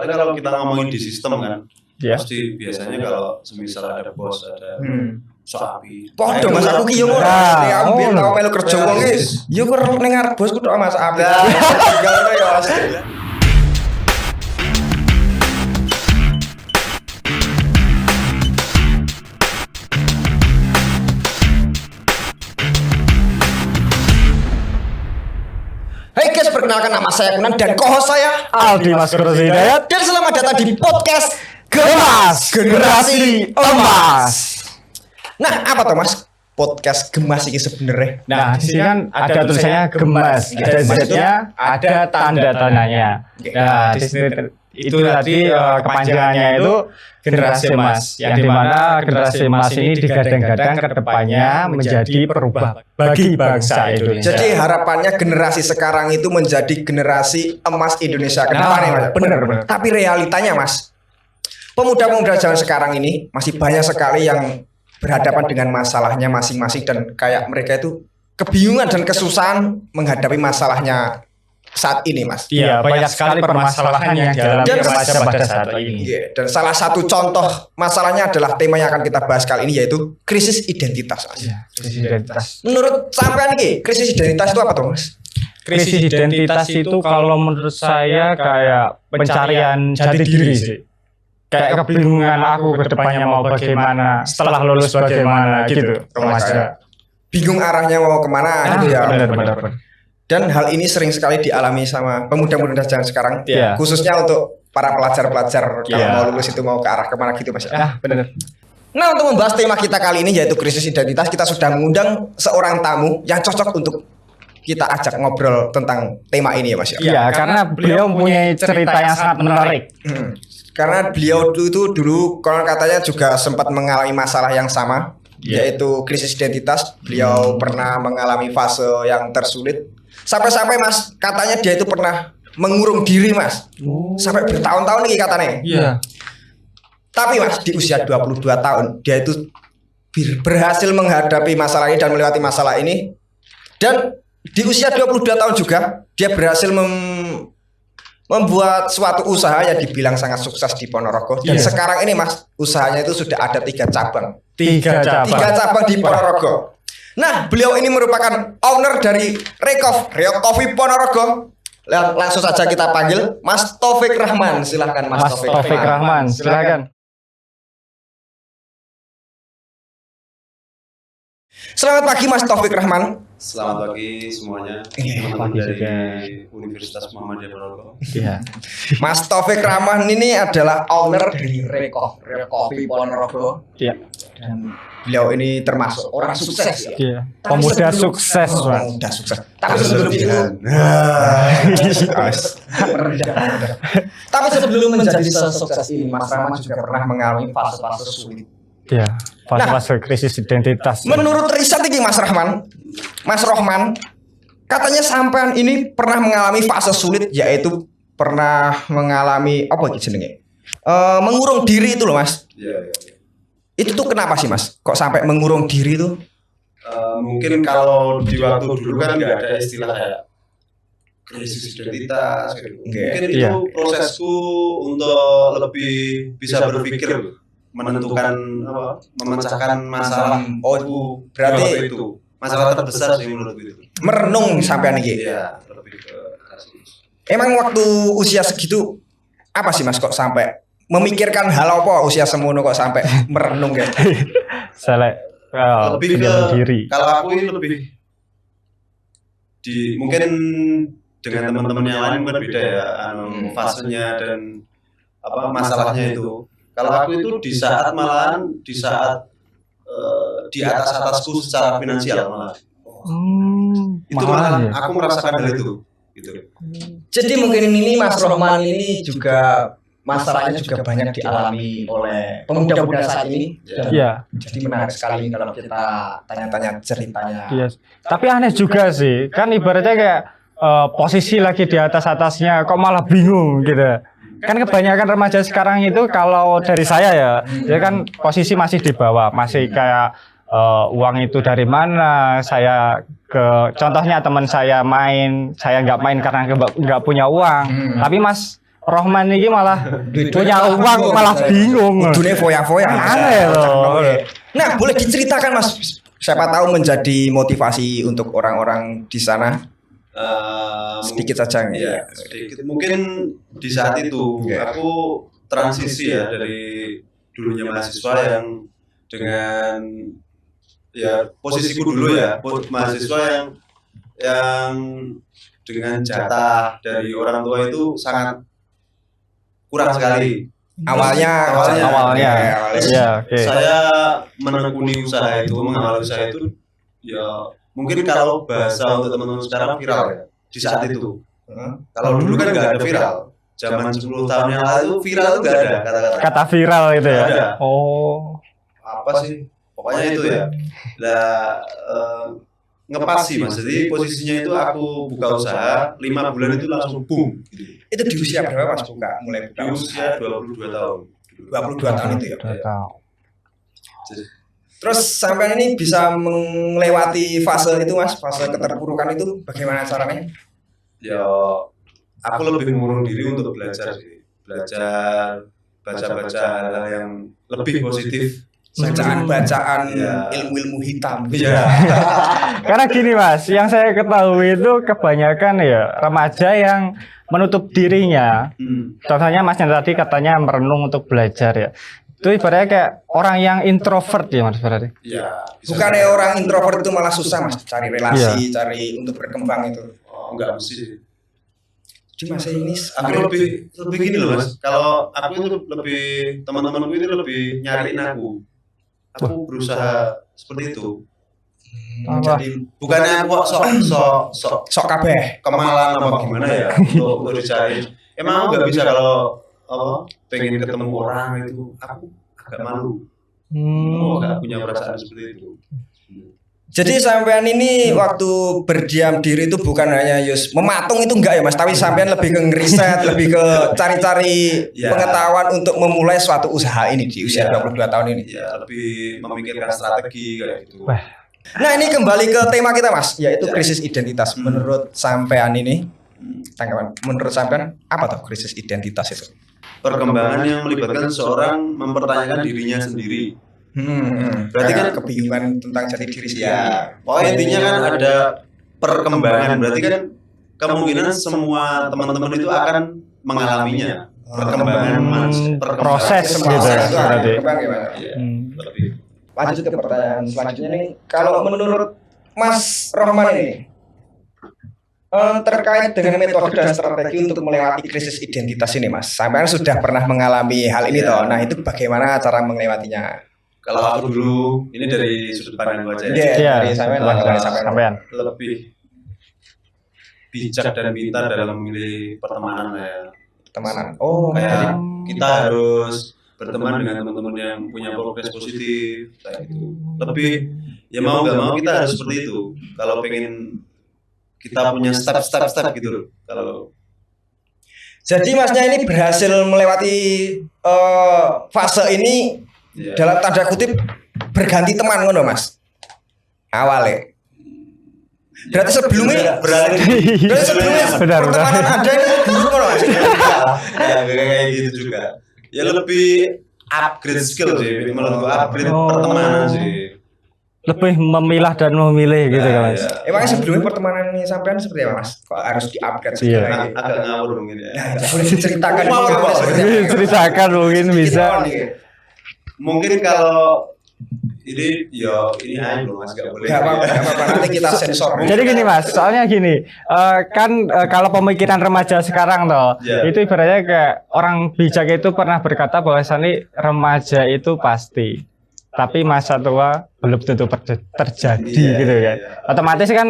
Soalnya kalau kita ngomongin di sistem kan, Ya. pasti biasanya kalau semisal ada bos, ada sapi. Podo Mas aku ki yo ngono. Nah, Aku biyen ngono. tau melu kerja wong iki. Yo kok ning ngarep bosku tok Mas Api. Ngono ya Mas. Hai guys, perkenalkan nama saya Kunan dan co-host saya Aldi Mas Kursi Hidayat. dan selamat datang di podcast Gemas Generasi Emas. Nah, apa tuh Mas? Podcast Gemas ini sebenarnya. Nah, di sini kan ada tulisannya Gemas, ada Z-nya, ada tanda tanyanya. Nah, di sini itu tadi kepanjangannya itu Generasi Emas, yang dimana Generasi Emas ini digadang-gadang ke depannya menjadi perubah bagi bangsa Indonesia. Jadi harapannya generasi sekarang itu menjadi generasi emas Indonesia ke depan ya, Mas. benar. Tapi realitanya Mas, pemuda-pemuda zaman sekarang ini masih banyak sekali yang berhadapan dengan masalahnya masing-masing dan kayak mereka itu kebingungan dan kesusahan menghadapi masalahnya saat ini Mas. Iya, banyak sekali permasalahan yang dialami Dan remaja pada saat ini. Iya, dan salah satu contoh masalahnya adalah tema yang akan kita bahas kali ini yaitu krisis identitas Mas. Iya, krisis identitas. Menurut sampean nih, krisis identitas itu apa tuh Mas? Krisis identitas itu kalau menurut saya kayak pencarian jati diri sih. Kayak kebingungan aku ke depannya mau bagaimana, setelah lulus bagaimana gitu. Remaja. Bingung arahnya mau kemana gitu ya. Benar. Dan hal ini sering sekali dialami sama pemuda-pemuda zaman sekarang, Iya. khususnya untuk para pelajar-pelajar kalau Iya. mau lulus itu mau ke arah kemana gitu Mas. Benar. Nah, untuk membahas tema kita kali ini yaitu krisis identitas, kita sudah mengundang seorang tamu yang cocok untuk kita ajak ngobrol tentang tema ini ya Mas. Iya, karena beliau mempunyai cerita yang sangat menarik. Karena beliau itu dulu konon katanya juga sempat mengalami masalah yang sama, yaitu krisis identitas. Beliau pernah mengalami fase yang tersulit. Sampai-sampai Mas, katanya dia itu pernah mengurung diri Mas. Sampai bertahun-tahun nih katanya. Iya. Tapi Mas, di usia 22 tahun, dia itu berhasil menghadapi masalah ini dan melewati masalah ini. Dan di usia 22 tahun juga, dia berhasil membuat suatu usaha yang dibilang sangat sukses di Ponorogo. Dan sekarang ini Mas, usahanya itu sudah ada 3 cabang. 3 cabang. 3 cabang di Ponorogo. Nah, beliau ini merupakan owner dari Rekof Coffee Ponorogo. Langsung saja kita panggil Mas Taufik Rahman. Silahkan Mas Taufik Rahman, silakan. Selamat pagi Mas Taufik Rahman. Selamat pagi semuanya, Pagi teman-teman dari juga. Universitas Muhammadiyah Ponorogo. Iya. Mas Taufik Rahman ini adalah owner dari Rekof Coffee Ponorogo. Iya. Dan beliau ini termasuk orang sukses ya. Iya. Pemuda sukses, Mas. Pemuda sukses. Tapi sebelum itu, tapi sebelum menjadi sukses ini, Mas Rahman juga pernah mengalami fase-fase sulit. Iya. Fase-fase krisis identitas. Menurut riset ini Mas Rohman, katanya sampean ini pernah mengalami fase sulit, yaitu pernah mengalami apa gitu jenenge? Mengurung diri itu loh Mas. Iya. Itu tuh kenapa sih Mas? Kok sampai mengurung diri tuh? Mungkin kalau di waktu dulu kan nggak ada istilah kayak krisis identitas gitu. Mungkin itu Iya. prosesku untuk lebih bisa berpikir, menentukan memecahkan masalah. Oh, berarti waktu itu masalah terbesar sih menurutku itu. merenung sampean iki. Iya, lebih ke arah situ. Emang waktu usia segitu apa sih Mas kok sampai memikirkan hal apa usia semono kok sampai merenung gitu? Lebih ke diri. kalau aku ini lebih mungkin dengan teman-teman yang lain mungkin beda ya fasenya dan masalahnya itu. Kalau aku itu di saat di atasku secara finansial malah. Itu malah aku merasakan hal itu gitu. Jadi mungkin ini Mas Rohman ini juga masalahnya juga banyak dialami oleh pemuda-pemuda saat ini. Iya. Jadi menarik sekali kalau kita tanya-tanya ceritanya. Iya. Tapi aneh juga sih. Kan ibaratnya kayak posisi lagi di atas-atasnya kok malah bingung gitu. Kan kebanyakan remaja sekarang itu kalau dari saya ya kan posisi masih di bawah, masih kayak uang itu dari mana, saya contohnya teman saya main, saya nggak main karena nggak punya uang. Tapi Mas Rohman ini malah punya uang malah bingung. Kudune foya-foya. Aneh loh. Nah, boleh diceritakan Mas, siapa tahu menjadi motivasi untuk orang-orang di sana. Sedikit saja ya, sedikit. Mungkin di saat itu aku transisi ya dari dulunya mahasiswa yang dengan ya posisiku dulu ya mahasiswa yang dengan jatah dari orang tua itu sangat kurang sekali. Awalnya. Ya, okay. Saya menekuni usaha itu, mengawali usaha itu, ya mungkin kalau bahasa untuk teman-teman sekarang viral ya di saat itu. Kalau dulu kan nggak ada viral. Zaman 10 tahun yang lalu viral itu nggak ada kata viral gitu ya. Ada. Oh. Apa sih? Pokoknya itu ya. Lah ngepas sih Mas. Jadi posisinya itu aku buka usaha 5 bulan itu langsung boom. Itu di usia berapa Mas mulai buka usaha? Di usia 22 tahun. 22 tahun itu ya. Terus sampai ini bisa melewati fase itu Mas, fase keterpurukan itu bagaimana caranya? Ya, aku lebih mengurung diri untuk belajar sih. Belajar, baca-baca hal yang lebih positif. Bacaan-bacaan ilmu-ilmu hitam. Iya. Karena gini Mas, yang saya ketahui itu kebanyakan ya remaja yang menutup dirinya. Contohnya Masnya tadi katanya merenung untuk belajar ya. Itu ibaratnya kayak orang yang introvert ya Mas berarti. Iya. Bukannya orang introvert itu malah susah Mas cari relasi, cari untuk berkembang itu. Oh, enggak mesti. Cuma saya ini aku lebih gini loh Mas. Kalau aku itu lebih teman-temanku itu lebih nyariin aku. Aku berusaha seperti itu. Jadi bukannya aku sok kabeh kemalan apa gimana ya untuk dicari. Emang aku nggak bisa kalau pengen ketemu orang itu aku agak malu. Aku nggak punya perasaan seperti itu. Jadi sampean ini waktu berdiam diri itu bukan hanya mematung itu enggak ya Mas, tapi sampean lebih ke ngeriset, lebih ke cari-cari pengetahuan untuk memulai suatu usaha ini di usia 22 tahun ini. Ya, lebih memikirkan strategi kayak gitu. Nah, ini kembali ke tema kita Mas, yaitu krisis identitas. Menurut sampean ini, tanggapan menurut sampean apa tuh krisis identitas itu? Perkembangan yang melibatkan seorang mempertanyakan dirinya sendiri. Berarti kan kebingungan tentang jati diri sih ya. Pokoknya intinya kan ada perkembangan. Berarti kan kemungkinan semua teman-teman itu akan mengalaminya. Perkembangan proses gitu berarti. Lanjut ke pertanyaan selanjutnya nih. Kalau menurut Mas Rohman ini terkait dengan metode dan strategi untuk melewati krisis identitas ini Mas, sampean sudah pernah mengalami hal ini toh. Nah, itu bagaimana cara melewatinya? Kalau aku dulu, ini dari sudut pandang gue aja ya. Dari sampean lebih bijak dan pintar dalam memilih pertemanan ya. Pertemanan. Kayak kita harus berteman dengan teman-teman yang punya progres positif kayak gitu. Lebih ya mau nggak mau kita harus seperti itu. Kalau pengen kita punya step gitu loh. Kalau jadi Masnya ini berhasil melewati fase ini dalam tanda kutip berganti teman ngono Mas. Awalnya. Berarti sebelumnya pertemanan ada ini dulu ngono Mas. Ya kayak gitu juga. Ya lebih upgrade skill sih, menurut gua upgrade pertemanan sih. Lebih memilah dan memilih gitu kan Mas. Emangnya sebelumnya pertemanan ini sampean seperti apa Mas? Kok harus di-upgrade sih? Agak ngawur mungkin ya. Boleh diceritakan. Ceritakan mungkin bisa. Mungkin kalau ini aja loh Mas, gak boleh. Gak apa-apa, nanti kita sensor. Jadi gini Mas, soalnya gini, kalau pemikiran remaja sekarang toh, itu ibaratnya kayak orang bijak itu pernah berkata bahwasannya remaja itu pasti, tapi masa tua belum tentu terjadi gitu kan. Otomatis kan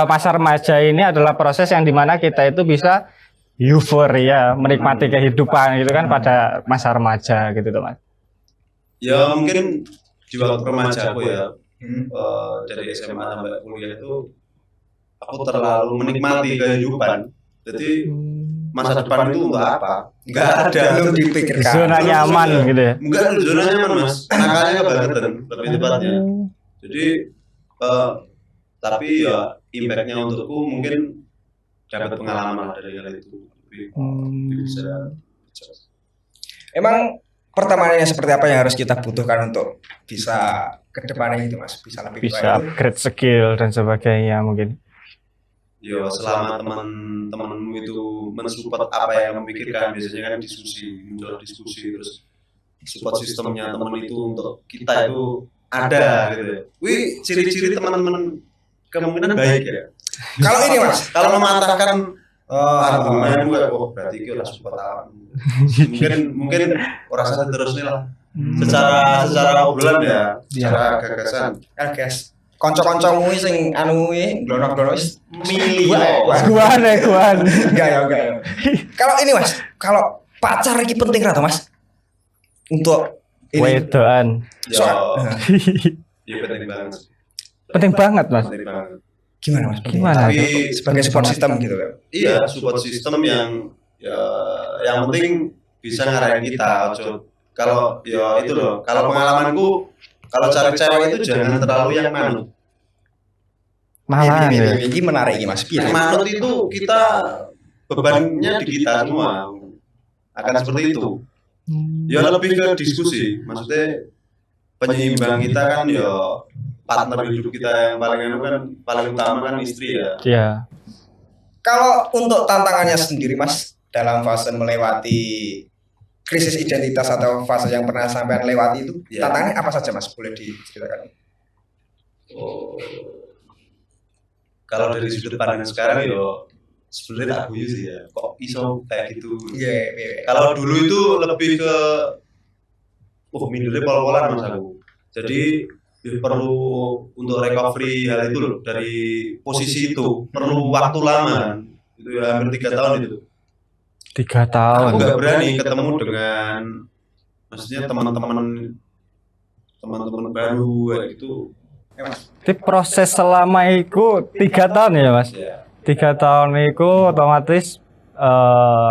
masa remaja ini adalah proses yang dimana kita itu bisa euforia, menikmati kehidupan gitu kan pada masa remaja gitu tuh Mas. Ya mungkin di waktu remaja aku ya, dari SMA sampai kuliah itu aku terlalu menikmati kehidupan. Jadi masa depan itu untuk apa? Nggak ada. Belum dipikirkan. Zona nyaman gitu ya? Bukan zona nyaman Mas, nakalnya kebangetan lebih tepatnya. Jadi tapi ya impactnya untukku mungkin dapat pengalaman dari hal itu. lebih bisa. Emang pertemanannya seperti apa yang harus kita butuhkan untuk bisa ke depannya itu Mas, bisa lebih Bisa baik? upgrade skill dan sebagainya mungkin. Yo, selama teman-temanmu itu mensupport apa yang memikirkan, biasanya kan diskusi, muncul diskusi, terus support sistemnya teman itu untuk kita itu ada gitu ya. Wih, ciri-ciri teman-teman kemungkinan baik ya. Kalau ini Mas, Kalau mematahkan argumen gue, oh berarti kita support apa? Mungkin orang sana terus nih lah. Secara obrolan ya, secara gagasan. kan guys, konco-koncomu sing anu glonok-glonok wis Milih. Guan. enggak ya. Kalau ini Mas, kalau pacar ini penting atau Mas? Untuk ini Wedoan. Yo, ya penting banget. Penting banget, Mas. Penting banget. gimana Mas? Gimana? Tapi Sebagai support system gitu kan. iya, support system yang yang penting bisa ngarahin kita. Kalau ya itu loh, kalau pengalamanku kalau cari cewek itu jangan terlalu yang manut. Malah ya. Ini menarik ini Mas. Piye? Manut itu kita bebannya di kita semua. Akan seperti itu. Ya lebih ke diskusi. Maksudnya penyeimbang kita kan ya partner hidup kita yang paling utama kan istri ya. Iya. Kalau untuk tantangannya sendiri Mas dalam fase melewati krisis identitas atau fase yang pernah sampai lewati itu, Ya. tantangannya apa saja Mas? Boleh diceritakan? Oh. Kalau dari sudut pandang sekarang yo sebenarnya tak guyu sih ya. Kok iso kayak gitu. Iya. Kalau dulu itu lebih ke mindurnya pol-polan Mas aku. Jadi perlu untuk recovery hal itu loh dari posisi itu perlu waktu lama. Itu ya hampir 3 tahun itu. 3 tahun. Aku nggak berani ketemu dengan maksudnya teman-teman baru kayak gitu. Jadi proses selama itu 3 tahun ya, Mas. Ya. 3 tahun itu otomatis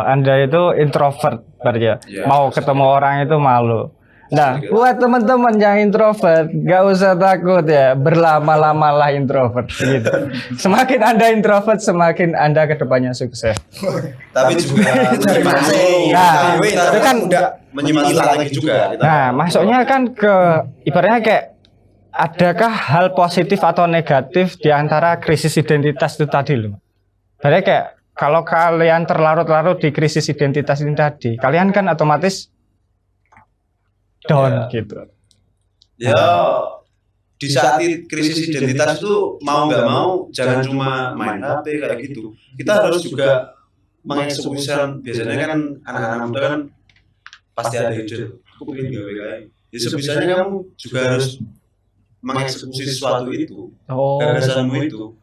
Anda itu introvert berarti ya. Ya. Mau ketemu orang itu malu. Nah, buat teman-teman yang introvert, gak usah takut ya, berlama-lamalah introvert gitu. Semakin Anda introvert, semakin Anda kedepannya sukses. Tapi juga Nah, itu kan udah menyimak lagi juga. Nah, maksudnya kan ke ibaratnya kayak adakah hal positif atau negatif di antara krisis identitas itu tadi loh. Berarti kayak kalau kalian terlarut-larut di krisis identitas ini tadi, kalian kan otomatis down gitu. Ya di saat krisis identitas itu mau nggak mau jangan cuma main HP kayak gitu. Kita harus juga mengeksekusikan, biasanya kan anak-anak muda kan pasti ada ide. Aku pengen gawe kayak. Ya sebisanya kamu juga harus mengeksekusi sesuatu itu, Oh, gagasanmu itu.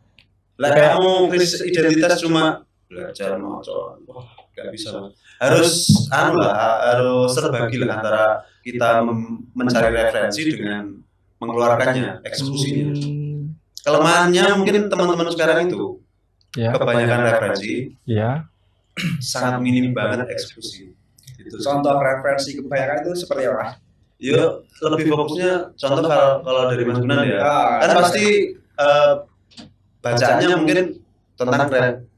Lah kamu krisis identitas cuma belajar moco, wah nggak bisa. Harus harus terbagi lah antara kita mencari referensi dengan mengeluarkannya, eksekusinya. Kelemahannya mungkin teman-teman sekarang itu ya, kebanyakan referensi, ya. sangat minim banget eksekusi. Itu. contoh referensi kebanyakan itu seperti apa? Ya lebih fokusnya contoh kalau dari Mas Gunan ya, kan pasti bacaannya mungkin tentang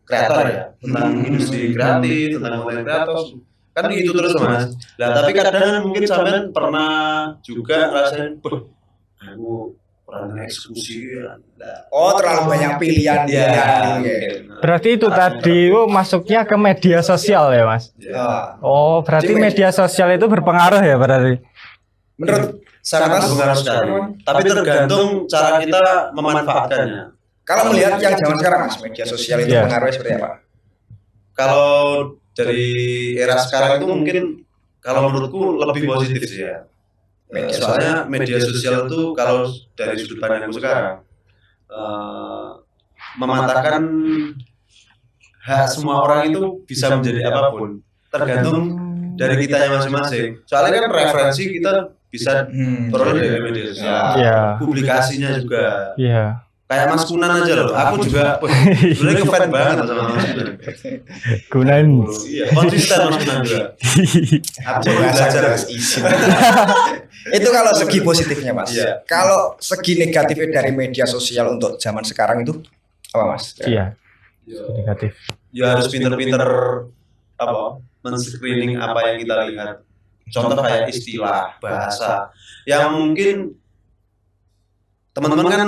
kreator ya, tentang industri kreatif, tentang konten kreator, kan gitu terus Mas. Nah tapi kadang mungkin sampean pernah juga ngerasain, aku kurang eksekusi. Oh, terlalu banyak pilihan Ya. Berarti itu tadi masuknya ke media sosial ya, Mas. Ya. Oh, berarti media sosial itu berpengaruh ya berarti. Menurut Sangat berpengaruh sekali. Tapi tergantung cara kita memanfaatkannya. kalau melihat yang zaman sekarang Mas, media sosial itu Iya. pengaruhnya seperti apa? Kalau dari era sekarang itu mungkin kalau menurutku lebih positif sih ya. Soalnya media sosial itu kalau dari sudut pandangku sekarang mematahkan hak semua orang itu bisa menjadi apapun, tergantung dari kitanya masing-masing. Soalnya kan referensi kita bisa peroleh dari media sosial, Iya. publikasinya juga. Iya. Kayak Mas Kunan aja loh, aku juga sebenarnya ngefans banget sama Mas Kunan. Gunain. Iya, konsisten Mas Kunan juga. Aku belajar izin. Itu kalau segi positifnya Mas. Iya. Kalau segi negatifnya dari media sosial untuk zaman sekarang itu apa Mas? Iya, negatif. Ya harus pinter-pinter men-screening apa yang kita lihat. Contoh kayak istilah, bahasa yang mungkin teman-teman kan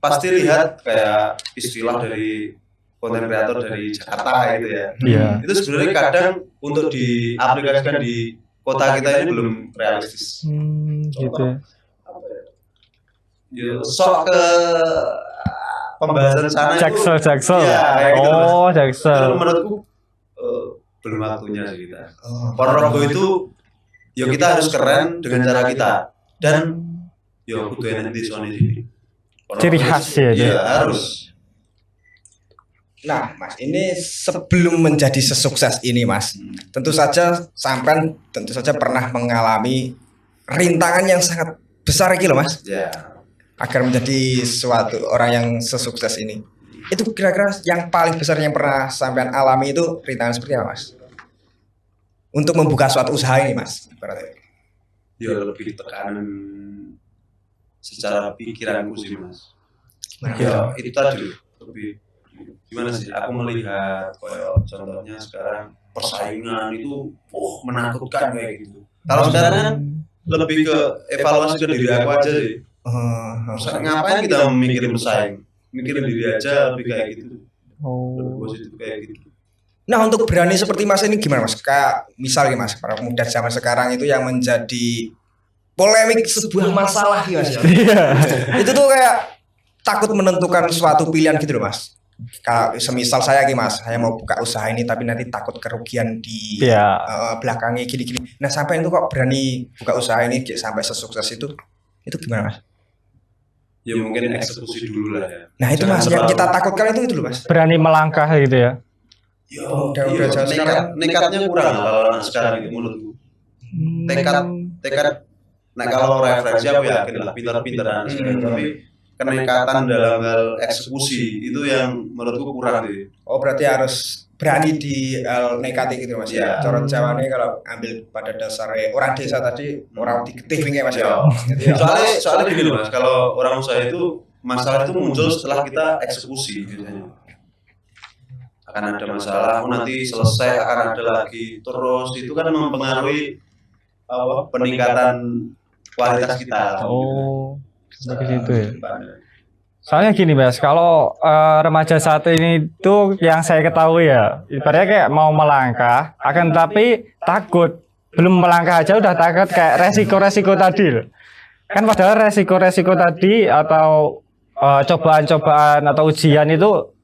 pasti lihat kayak istilah dari konten kreator dari Jakarta gitu ya. Iya. Itu sebenarnya kadang untuk diaplikasikan di kota kita ini belum realistis. Gitu. Ya, sok ke pembahasan sana Jaksel. Iya, kayak gitu, Mas. Oh, Jaksel. Itu menurutku belum waktunya sih kita. Ponorogo itu ya kita harus keren dengan cara kita dan ya kudu enak di zona ini. Ciri khas ya. Iya, harus. Nah, Mas, ini sebelum menjadi sesukses ini, Mas, tentu saja sampean tentu saja pernah mengalami rintangan yang sangat besar gitu, Mas. Ya. Agar menjadi suatu orang yang sesukses ini. Itu kira-kira yang paling besar yang pernah sampean alami itu rintangan seperti apa, Mas? Untuk membuka suatu usaha ini, Mas. Berarti. Ya lebih tekanan secara pikiranku sih, Mas. Ya itu tadi lebih gimana sih? Aku melihat kayak contohnya sekarang persaingan itu menakutkan kayak gitu. Kalau sekarang kan lebih ke evaluasi ke diri aku aja sih. Ngapain kita mikirin bersaing? Mikirin diri aja lebih kayak gitu. Lebih positif kayak gitu. Nah, untuk berani seperti Mas ini gimana, Mas? Kayak misalnya Mas, para pemuda zaman sekarang itu yang menjadi polemik sebuah masalah ya, Mas. Itu tuh kayak takut menentukan suatu pilihan gitu loh, Mas. Kalau semisal saya Mas, saya mau buka usaha ini tapi nanti takut kerugian di belakangnya gini-gini. Nah, sampai itu kok berani buka usaha ini sampai sesukses itu gimana, Mas? Ya mungkin eksekusi dulu lah ya. Nah, itu Mas yang kita takutkan itu loh, Mas. Berani melangkah gitu ya. Udah nekatnya kurang kalau anak sekarang itu menurutku. Tekad. Nah kalau referensi aku yakin lah pintar-pintaran, tapi kenekatan dalam hal eksekusi itu yang menurutku kurang deh. Oh, berarti harus berani di nekati gitu, Mas. Ya. Cara Jawane kalau ambil pada dasarnya orang desa tadi orang diketiving ya, Mas ya. Soalnya gini loh, Mas, kalau orang usaha itu masalah itu muncul setelah kita eksekusi biasanya. Akan ada masalah, nanti selesai akan ada lagi terus, itu kan mempengaruhi peningkatan kualitas kita. Oh, seperti itu ya. Soalnya gini, Mas, kalau remaja saat ini tuh yang saya ketahui ya, ibaratnya kayak mau melangkah, akan tapi takut. Belum melangkah aja udah takut kayak resiko-resiko tadi loh. Kan padahal resiko-resiko tadi atau cobaan-cobaan atau ujian itu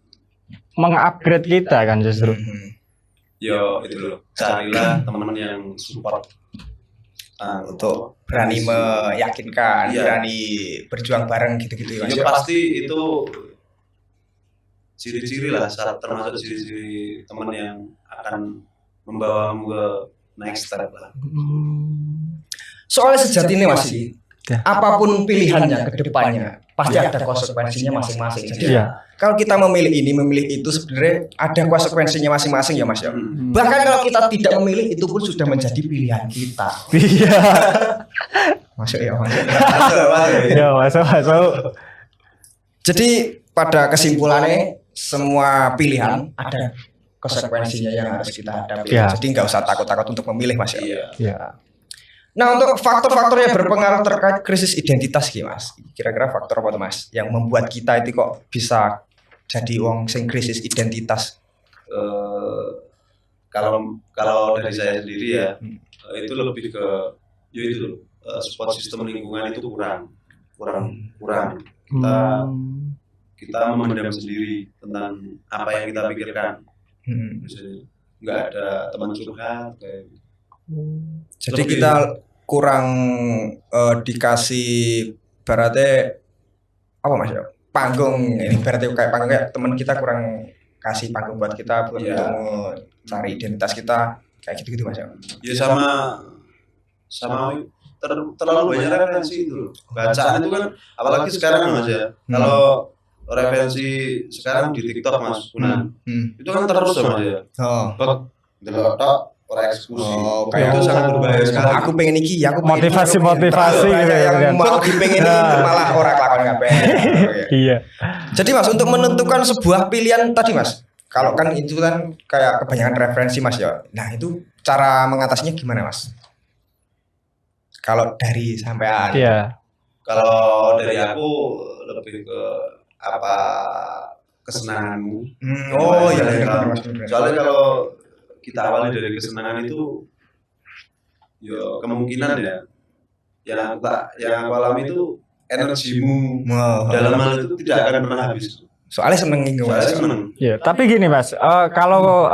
mengupgrade kita kan justru. Yo itu loh, carilah teman-teman yang support untuk berani meyakinkan, berani berjuang bareng gitu-gitu ya. Ya pasti itu ciri-ciri lah, termasuk ciri-ciri teman yang akan membawamu ke next step lah. Soalnya sejatinya masih apapun pilihannya ke depannya pasti ada konsekuensinya masing-masing. Jadi kalau kita memilih ini, memilih itu sebenarnya ada konsekuensinya masing-masing ya, Mas ya. Bahkan kalau kita tidak memilih itu pun sudah menjadi pilihan kita. Iya. Masuk ya, Mas. Ya, masuk. Jadi pada kesimpulannya semua pilihan ada konsekuensinya yang harus kita hadapi. Jadi nggak usah takut-takut untuk memilih, Mas ya. Iya. Nah, untuk faktor-faktor yang berpengaruh terkait krisis identitas Mas, kira-kira faktor apa tuh, Mas yang membuat kita itu kok bisa jadi wong sing krisis identitas? Kalau dari saya sendiri ya, itu lebih ke itu support sistem lingkungan itu kurang. Kita memendam sendiri tentang apa yang kita pikirkan. Misalnya nggak ada teman curhat kayak gitu. Jadi kita kurang dikasih berarti apa, Mas ya? Panggung ini berarti kayak panggung kayak teman kita kurang kasih panggung buat kita buat cari identitas kita kayak gitu-gitu, Mas ya. Ya sama terlalu banyak referensi itu. Bacaan itu kan apalagi sekarang Mas ya. Kalau referensi sekarang di TikTok Mas itu kan terus Mas ya. Delok orang eksekusi. Kayak itu sangat berbahaya sekali. Aku pengen iki, aku motivasi gitu ya. Mau dipengen malah orang lakon kabeh. Iya. Jadi Mas untuk menentukan sebuah pilihan tadi Mas, Kalau kan itu kan kayak kebanyakan referensi Mas ya. Nah itu cara mengatasinya gimana Mas? Kalau dari sampean. Iya. Kalau dari aku lebih ke apa kesenanganmu. Oh iya, Soalnya benar, kalau- Mas, benar. soalnya kalau kita awali dari kesenangan itu, ya kemungkinan ya yang aku alami itu energimu Wah, dalam hal itu tidak akan pernah habis. soalnya seneng gitu Mas. Soalnya seneng. Iya, tapi gini Mas, kalau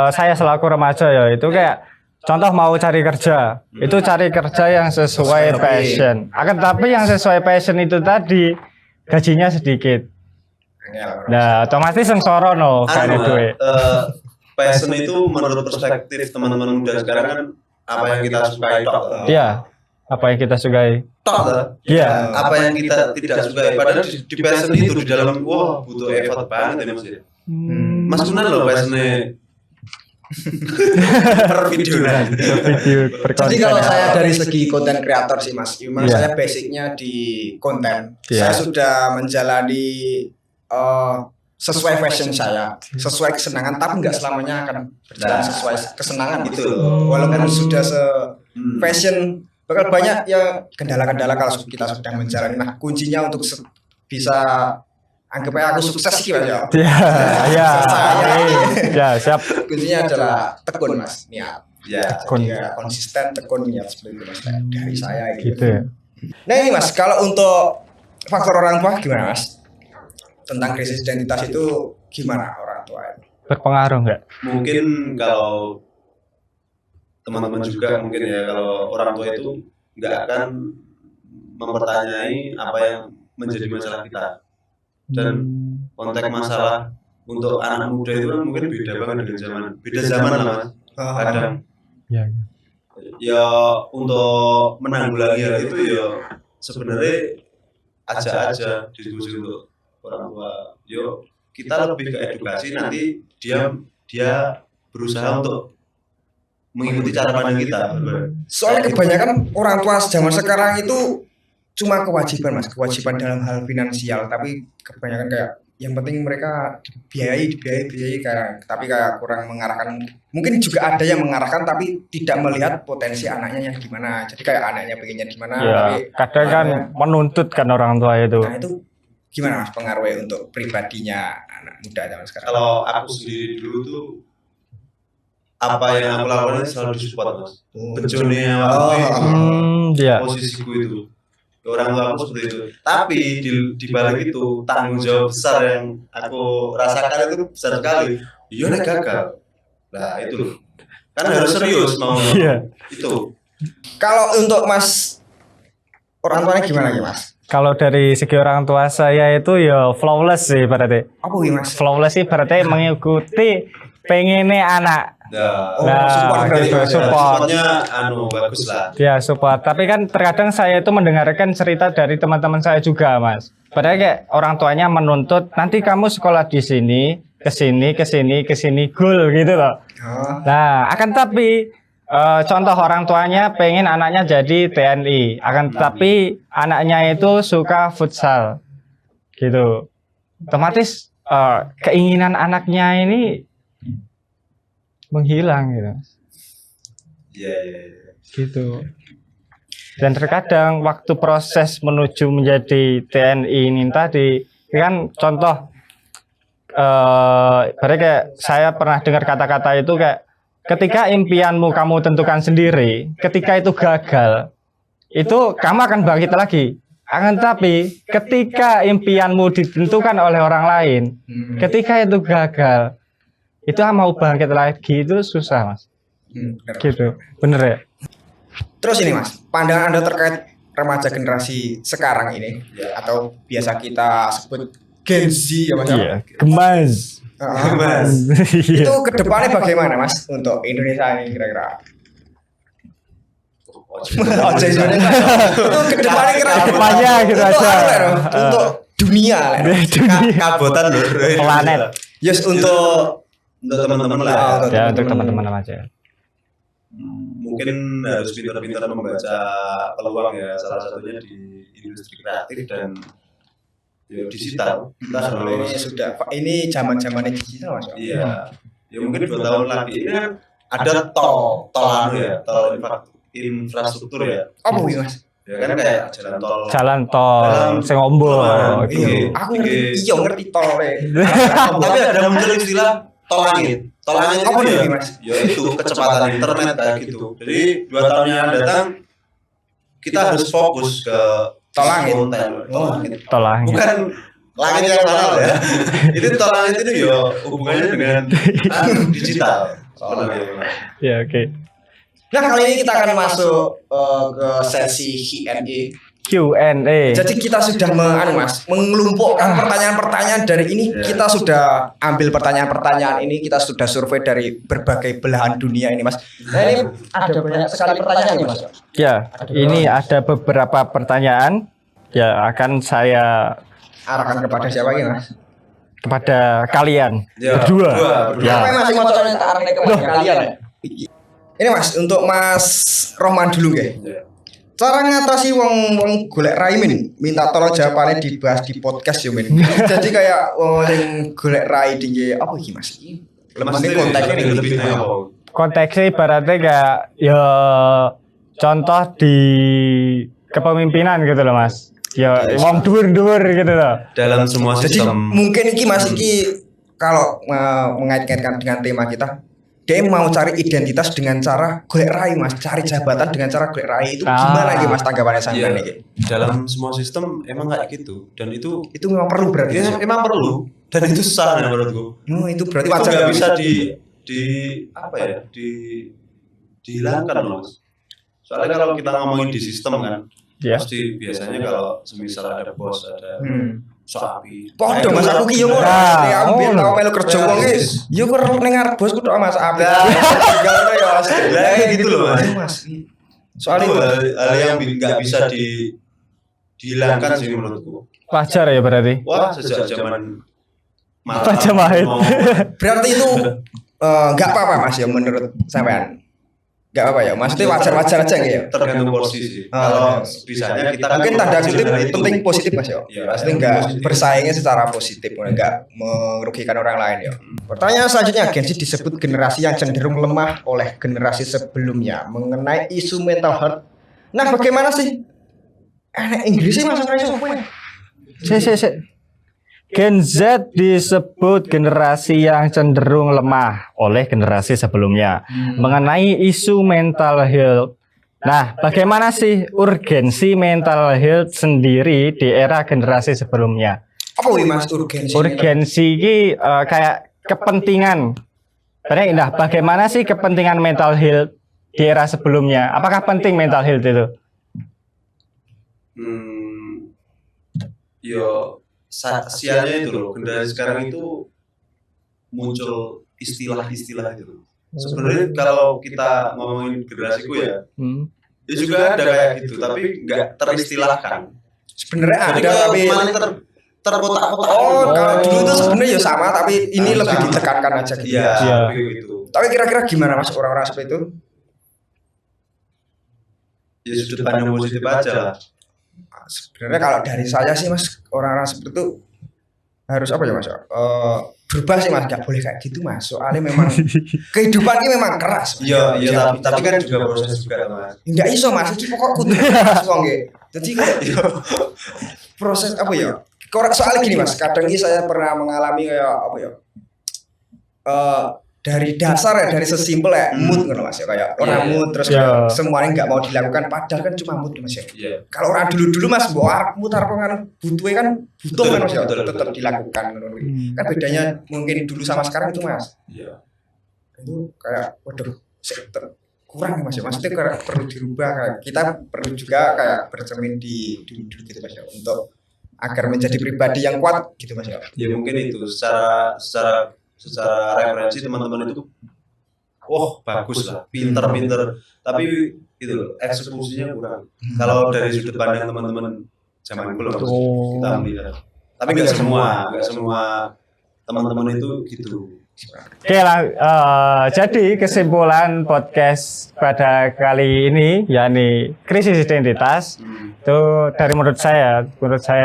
saya selaku remaja ya itu kayak contoh mau cari kerja, itu cari kerja yang sesuai passion. Akan tapi yang sesuai passion itu tadi gajinya sedikit. Nah, otomatis sengsara no Anu, kayak duit. passion itu menurut perspektif teman-teman muda sekarang kan apa yang kita sukai tok. Iya, apa yang kita sukai. Tok toh. Iya. Apa yang kita tidak sukai, padahal di passion itu di dalam wah butuh effort banget ya Mas ya. Mas Kunan loh passionnya per video lah. Video Jadi berkonten. kalau saya dari segi konten kreator sih Mas, memang Iya. saya basicnya di konten. Iya. Saya sudah menjalani sesuai passion saya, sesuai kesenangan, tapi nggak selamanya akan berjalan sesuai kesenangan gitu loh. Walaupun sudah passion, bakal banyak ya kendala-kendala kalau kita sedang menjalani. Nah kuncinya untuk bisa anggap aja aku sukses sih Mas ya. Iya, iya. Saya. Ya, siap. Kuncinya adalah tekun Mas, niat. Ya. Tekun. Jadi ya, konsisten, tekun, niat seperti itu Mas. Dari saya Gitu ya. Nah ini Mas, kalau untuk faktor orang tua gimana Mas? Tentang krisis identitas itu gimana orang tua? Berpengaruh nggak? Mungkin kalau teman-teman juga mungkin ya kalau orang tua itu nggak akan mempertanyai apa yang menjadi masalah kita, dan konteks masalah untuk anak muda itu kan mungkin beda banget dengan beda zaman lah Mas. Kadang Iya. ya untuk menanggulangi hal itu ya sebenarnya aja diskusi untuk orang tua. Yo kita lebih ke edukasi, nanti dia berusaha untuk mengikuti cara pandang kita. Soalnya kebanyakan orang tua zaman sekarang itu cuma kewajiban Mas, kewajiban dalam hal finansial, tapi kebanyakan kayak yang penting mereka dibiayai kayak, tapi kayak kurang mengarahkan. Mungkin juga ada yang mengarahkan tapi tidak melihat potensi anaknya yang gimana. Jadi kayak anaknya pengennya gimana, Ya, tapi kadang kan menuntut kan orang tua itu. nah itu gimana Mas pengaruhnya untuk pribadinya anak muda zaman sekarang? Kalau aku sendiri dulu tuh apa yang aku lakukan selalu disupport Mas. Bejonnya waktu itu, Iya. posisiku itu. Orang tua aku seperti itu. Tapi di balik itu tanggung jawab besar yang aku rasakan itu besar sekali. Iya nek gagal. Nah itu kan harus serius mau Iya. itu. Kalau untuk Mas orang tuanya gimana ya Mas? Kalau dari segi orang tua saya itu ya flawless sih berarti. Apa ya Mas? Flawless sih berarti mengikuti pengennya anak. Nah, support berarti, gitu, Mas, ya. support. supportnya bagus lah. Ya support. Tapi kan terkadang saya itu mendengarkan cerita dari teman-teman saya juga, Mas. Padahal kayak orang tuanya menuntut nanti kamu sekolah di sini, ke sini, goal gitu loh. Nah, akan tapi contoh orang tuanya pengen anaknya jadi TNI, akan tapi anaknya itu suka futsal, gitu. Otomatis keinginan anaknya ini menghilang gitu. Iya. Gitu. Dan terkadang waktu proses menuju menjadi TNI ini tadi kan contoh berarti kayak saya pernah dengar kata-kata itu kayak ketika impianmu kamu tentukan sendiri, ketika itu gagal, itu kamu akan bangkit lagi. Akan tapi ketika impianmu ditentukan oleh orang lain, ketika itu gagal, itu mau bangkit lagi itu susah Mas. Gitu, bener ya? Terus ini Mas, pandangan Anda terkait remaja generasi sekarang ini, atau biasa kita sebut Gen Z ya Mas? Iya, gemas. Mas. Iya. Itu kedepannya bagaimana Mas untuk Indonesia ini kira-kira? Ojo Indonesia. Itu kedepannya kira-kira Kedepannya gitu untuk aja. apa ya, Bro? Untuk dunia lah. Dunia. Kabotan loh. Planet. Yes, untuk teman-teman lah. Ya untuk teman-teman aja. Mungkin harus pintar-pintar membaca peluang ya, salah satunya di industri kreatif dan ya digital. Kita Ini harus sudah ini zaman-zamannya digital Mas. iya. Ya mungkin 2 tahun lagi ini kan ada tol ya, tol infrastruktur ya. Apa wih Mas? Ya kan kayak jalan tol. Jalan tol Dalam sing ombo perumahan. gitu. Iya. Aku ngerti tol Tapi ada muncul istilah tol langit. Tol langit Apa itu nih, ya, Mas? ya itu kecepatan internet kayak gitu. Jadi 2 tahun yang akan datang kita harus fokus ke Tol langit. konten. Tol langit. Tol langit. Bukan langit yang halal ya. Itu tol langit itu ya hubungannya dengan digital. Sebenarnya. Ya oke. Nah kali ini kita akan masuk ke sesi Q&A. Q&A. Jadi kita sudah mengelompokkan pertanyaan-pertanyaan dari ini. Ya. Kita sudah ambil pertanyaan-pertanyaan ini. Kita sudah survei dari berbagai belahan dunia ini, Mas. Nah ini ada banyak sekali pertanyaan nih, Mas. Ya, ini ada beberapa pertanyaan. Ya akan saya Arahkan kepada siapa ini, Mas? kepada kalian Ya, berdua. berdua. Ya. Apa yang masih mau coba tak arahkan kepada kalian? Ini Mas, untuk Mas Rohman dulu ya. Ya. Cara ngatasi wong golek rai min, minta tolong jawabannya dibahas di podcast ya min. Jadi kayak wong sing golek rai di apa iki Mas? Lemas ini konteksnya ini lebih apa? Konteksnya ibaratnya kayak ya contoh di kepemimpinan gitu loh Mas. Ya wong dhuwur-dhuwur gitu loh. Dalam semua Jadi sistem. mungkin iki Mas iki kalau mengaitkan dengan tema kita, dia mau cari identitas dengan cara golek rai Mas, cari jabatan dengan cara golek rai itu gimana iki Mas tanggapannya sampean Ya, iki? dalam semua sistem emang kayak gitu dan itu Memang perlu berarti. ya, emang perlu dan itu susah ya menurutku. Itu berarti Itu wajar nggak nggak bisa di apa ya dihilangkan loh Mas. Soalnya kalau kita ngomongin di sistem kan Ya. pasti biasanya kalau semisal ada bos ada sapi. Podo Mas aku ki yo ngono. Nah, Ya aku biyen ngono. tau melu kerja wong ki. Yo kok ning ngarep bosku tok Mas apik. Ngono ya Mas. Lah gitu loh Mas. Mas. Soalnya Itu itu hal yang nggak bisa dihilangkan sih menurutku. Wajar ya berarti. Wah sejak zaman Majapahit. berarti itu enggak apa-apa Mas ya menurut sampean. Enggak apa-apa ya. Maksudnya wajar-wajar aja gitu ya. Tergantung posisi. Ah, Kalau bisanya kita kan Mungkin tanda kutip dengan itu. penting positif Mas ya. Iya, Maksudnya enggak positif. bersaingnya secara positif, enggak merugikan orang lain ya. Pertanyaan selanjutnya, Gen Z disebut generasi yang cenderung lemah oleh generasi sebelumnya mengenai isu mental health. Nah, bagaimana sih? Inggrisnya Mas Rai apa ya? Si. Gen Z disebut generasi yang cenderung lemah oleh generasi sebelumnya mengenai isu mental health. Nah, bagaimana sih urgensi mental health sendiri di era generasi sebelumnya? Apa wih Mas urgensi? Urgensi ini kayak kepentingan. Nah, bagaimana sih kepentingan mental health di era sebelumnya? Apakah penting mental health itu? Yo sialnya itu loh generasi sekarang itu muncul istilah-istilah gitu. Sebenarnya kalau kita ngomongin generasiku ya juga ada kayak gitu tapi nggak teristilahkan. Sebenarnya ada Jadi kalau tapi malah terkotak-kotak. kalau dulu itu sebenarnya ya sama tapi ini lebih ditekankan aja gitu. Iya, Iya. gitu. Tapi kira-kira gimana Mas orang-orang seperti itu? Ya sudut pandang positif aja lah. Sebenarnya kalau dari saya sih Mas orang-orang seperti itu harus apa ya Mas? Berubah sih Mas, nggak boleh kayak gitu Mas. Soalnya memang kehidupan ini memang keras. Mas. Iya, tapi kan juga proses juga Mas. Nggak iso Mas, iki pokok kudu Mas wong nggih. Jadi kayak proses apa ya? Soalnya gini Mas, kadang ini saya pernah mengalami kayak apa ya? Dari dasar ya, dari sesimpel ya mood ngono Mas ya kayak orang mood terus Iya. semuanya nggak mau dilakukan padahal kan cuma mood Mas ya. Iya. Kalau orang dulu-dulu Mas mbok arep mutar pengen butuhe kan butuh kan Mas ya Betul, tetap betul. dilakukan ngono kuwi. Kan bedanya mungkin dulu sama sekarang itu Mas. Iya. Itu kayak waduh kurang Mas ya. Maksudnya kayak perlu dirubah kayak kita perlu juga kayak bercermin di dulu gitu Mas ya untuk agar menjadi pribadi yang kuat gitu Mas ya. Ya mungkin itu secara referensi teman-teman itu bagus lah, pinter tapi itu loh, eksekusinya kurang. Kalau dari sudut pandang teman-teman zaman dulu Mas, kita melihat. Tapi nggak semua teman-teman itu gitu. Oke lah, jadi kesimpulan podcast pada kali ini yakni krisis identitas itu dari menurut saya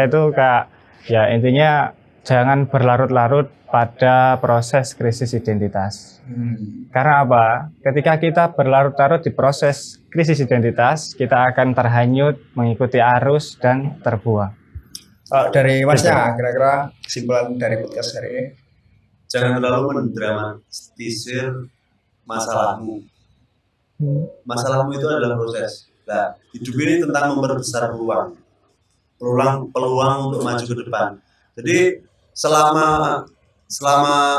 itu kayak Ya intinya jangan berlarut-larut pada proses krisis identitas. Karena apa? Ketika kita berlarut-larut di proses krisis identitas, kita akan terhanyut, mengikuti arus, dan terbuang. Dari Masnya, kira-kira kesimpulan dari podcast hari ini? Jangan terlalu mendramatisir masalahmu. Masalahmu itu adalah proses. Nah, hidup ini tentang memperbesar peluang untuk maju ke depan. Jadi selama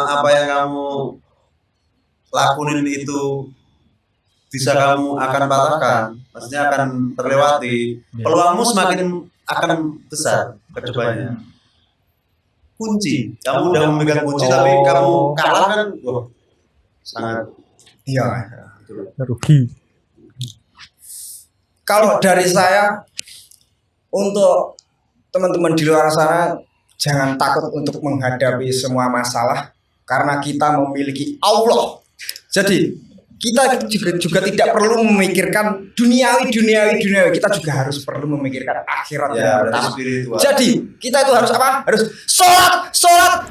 apa yang kamu lakuin itu bisa kamu akan patahkan, maksudnya akan terlewati, peluangmu semakin akan besar ke depannya. Kunci, kamu udah memegang kunci tapi kamu kalah kan, wah sangat Rugi. Kalau dari saya, untuk teman-teman di luar sana, jangan takut untuk menghadapi semua masalah karena kita memiliki Allah. Jadi kita juga tidak perlu memikirkan duniawi, kita juga harus perlu memikirkan akhirat ya, yang berarti pertama. spiritual. Jadi kita itu harus apa? Harus sholat.